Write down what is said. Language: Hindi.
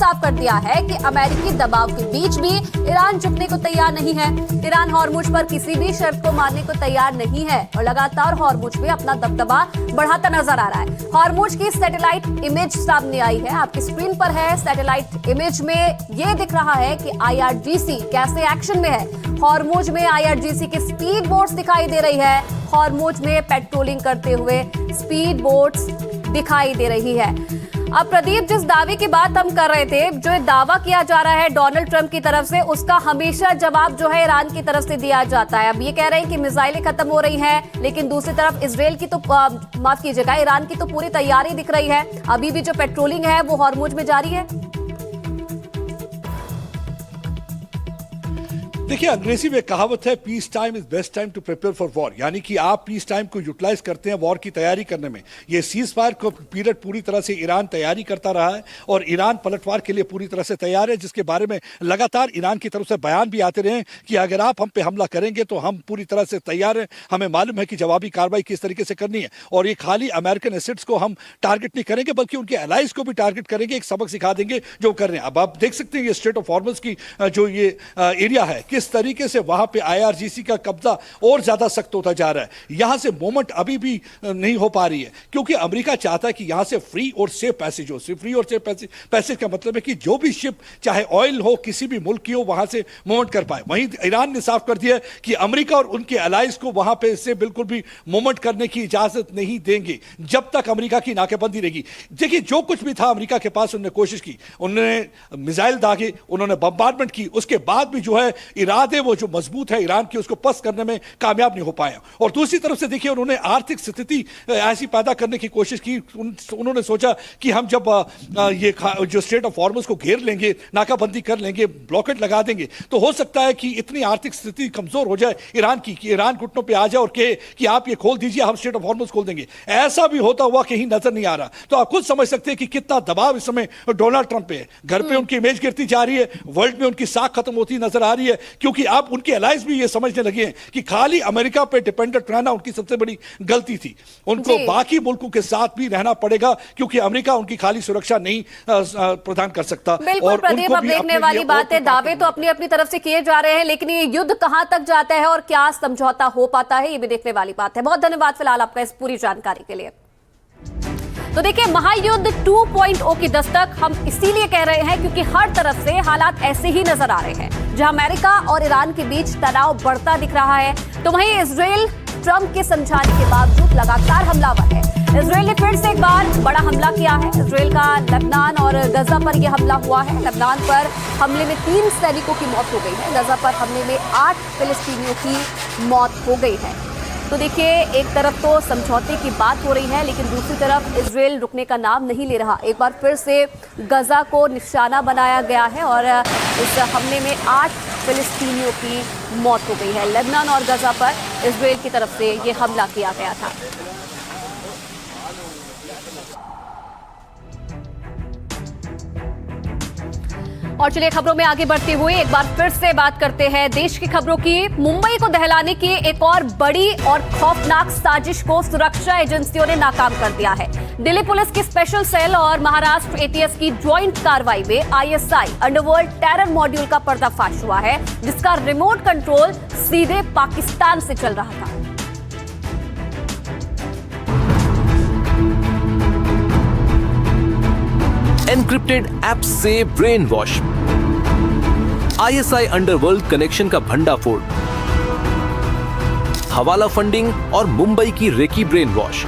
साफ कर दिया है कि अमेरिकी दबाव के बीच भी ईरान झुकने को तैयार नहीं है। ईरान हॉर्मुज पर किसी भी शर्त को मानने को तैयार नहीं है और लगातार हॉर्मुज में अपना दबदबा बढ़ाता नजर आ रहा है। हॉर्मुज की सैटेलाइट इमेज सामने आई है, आपकी स्क्रीन पर है। सैटेलाइट इमेज में यह दिख रहा है कि आईआरजीसी कैसे एक्शन में है। हॉर्मुज में आईआरजीसी के स्पीड बोट्स दिखाई दे रही है। हॉर्मुज में पेट्रोलिंग करते हुए स्पीड बोट्स दिखाई दे रही है। अब प्रदीप, जिस दावे की बात हम कर रहे थे, जो दावा किया जा रहा है डोनाल्ड ट्रंप की तरफ से, उसका हमेशा जवाब जो है ईरान की तरफ से दिया जाता है। अब ये कह रहे हैं कि मिसाइलें खत्म हो रही हैं, लेकिन दूसरी तरफ इजराइल की तो माफ कीजिएगा, ईरान की तो पूरी तैयारी दिख रही है। अभी भी जो पेट्रोलिंग है वो हॉर्मुज में जारी है। देखिए, अंग्रेजी में कहावत है, peace time is best time to prepare for war, यानी कि आप पीस टाइम को यूटिलाइज करते हैं वॉर की तैयारी करने में। ये सीज फायर को पीरियड पूरी तरह से ईरान तैयारी करता रहा है और ईरान पलटवार के लिए पूरी तरह से तैयार है, जिसके बारे में लगातार ईरान की तरफ से बयान भी आते रहे कि अगर आप हम पे हमला करेंगे तो हम पूरी तरह से तैयार हैं, हमें मालूम है कि जवाबी कार्रवाई किस तरीके से करनी है। और ये खाली अमेरिकन एसेट्स को हम टारगेट नहीं करेंगे, बल्कि उनके एलाइज को भी टारगेट करेंगे, एक सबक सिखा देंगे जो कर रहे हैं। अब आप देख सकते हैं ये स्ट्रेट ऑफ हॉर्मुज की जो ये एरिया है, किस तरीके से वहां पे आईआरजीसी का कब्जा और ज्यादा सख्त होता जा रहा है। यहां से मूवमेंट अभी भी नहीं हो पा रही है, क्योंकि अमेरिका चाहता है कि यहां से फ्री और सेफ पैसेज हो। फ्री और सेफ पैसेज का मतलब है कि जो भी शिप, चाहे ऑयल हो, किसी भी मुल्क की हो, वहां से मूवमेंट कर पाए। वहीं ईरान ने साफ कर दिया कि अमेरिका और उनके अलाइज को वहां पे से बिल्कुल भी मूवमेंट करने की इजाजत नहीं देंगे जब तक अमेरिका की नाकेबंदी रहेगी। देखिए, जो कुछ भी था अमेरिका के पास, उन्होंने कोशिश की, उन्होंने मिसाइल दागे, उन्होंने बम्बार्डमेंट की, उसके बाद भी जो है इरादे वो जो मजबूत है ईरान की, उसको पस्त करने में कामयाब नहीं हो पाए। और दूसरी तरफ से देखिए, उन्होंने आर्थिक स्थिति ऐसी पैदा करने की कोशिश की। उन्होंने सोचा कि हम जब ये जो स्ट्रेट ऑफ हॉर्मुज को घेर लेंगे, नाकाबंदी कर लेंगे, ब्लॉकेट लगा देंगे, तो हो सकता है कि इतनी आर्थिक स्थिति कमजोर हो जाए ईरान की कि ईरान घुटनों पे आ जाए और कहे कि आप ये खोल दीजिए, हम स्ट्रेट ऑफ हॉर्मुज खोल देंगे। ऐसा भी होता हुआ कहीं नजर नहीं आ रहा। तो आप खुद समझ सकते हैं कि कितना दबाव इस समय डोनाल्ड ट्रंप पे है। घर पे उनकी इमेज गिरती जा रही है, वर्ल्ड में उनकी साख खत्म होती नजर आ रही है, क्योंकि अब उनके अलाइज भी ये समझने लगे हैं कि खाली अमेरिका पे डिपेंडेंट रहना उनकी सबसे बड़ी गलती थी। उनको बाकी मुल्कों के साथ भी रहना पड़ेगा, क्योंकि अमेरिका उनकी खाली सुरक्षा नहीं प्रदान कर सकता। बिल्कुल प्रदीप, अब देखने वाली बात है। दावे तो अपनी अपनी तरफ से किए जा रहे हैं, लेकिन ये युद्ध कहां तक जाता है और क्या समझौता हो पाता है, ये भी देखने वाली बात है। बहुत धन्यवाद फिलहाल आपका इस पूरी जानकारी के लिए। तो देखिए, महायुद्ध 2.0 की दस्तक हम इसीलिए कह रहे हैं क्योंकि हर तरफ से हालात ऐसे ही नजर आ रहे हैं, जहां अमेरिका और ईरान के बीच तनाव बढ़ता दिख रहा है, तो वहीं इजराइल ट्रंप के समझाने के बावजूद लगातार हमलावर है। इजराइल ने फिर से एक बार बड़ा हमला किया है। इजराइल का लेबनान और गजा पर यह हमला हुआ है। लेबनान पर हमले में 3 सैनिकों की मौत हो गई है। गजा पर हमले में 8 फिलिस्तीनियों की मौत हो गई है। तो देखिए, एक तरफ तो समझौते की बात हो रही है, लेकिन दूसरी तरफ इजराइल रुकने का नाम नहीं ले रहा। एक बार फिर से गजा को निशाना बनाया गया है और इस हमले में 8 फिलिस्तीनियों की मौत हो गई है। लेबनान और गजा पर इजराइल की तरफ से ये हमला किया गया था। और चलिए खबरों में आगे बढ़ते हुए एक बार फिर से बात करते हैं देश की खबरों की। मुंबई को दहलाने की एक और बड़ी और खौफनाक साजिश को सुरक्षा एजेंसियों ने नाकाम कर दिया है। दिल्ली पुलिस की स्पेशल सेल और महाराष्ट्र एटीएस की ज्वाइंट कार्रवाई में आईएसआई अंडरवर्ल्ड टेरर मॉड्यूल का पर्दाफाश हुआ है, जिसका रिमोट कंट्रोल सीधे पाकिस्तान से चल रहा था। एनक्रिप्टेड ऐप से brain wash, ISI underworld connection का भंडाफोड़, हवाला फंडिंग और मुंबई की रेकी ब्रेन वॉश।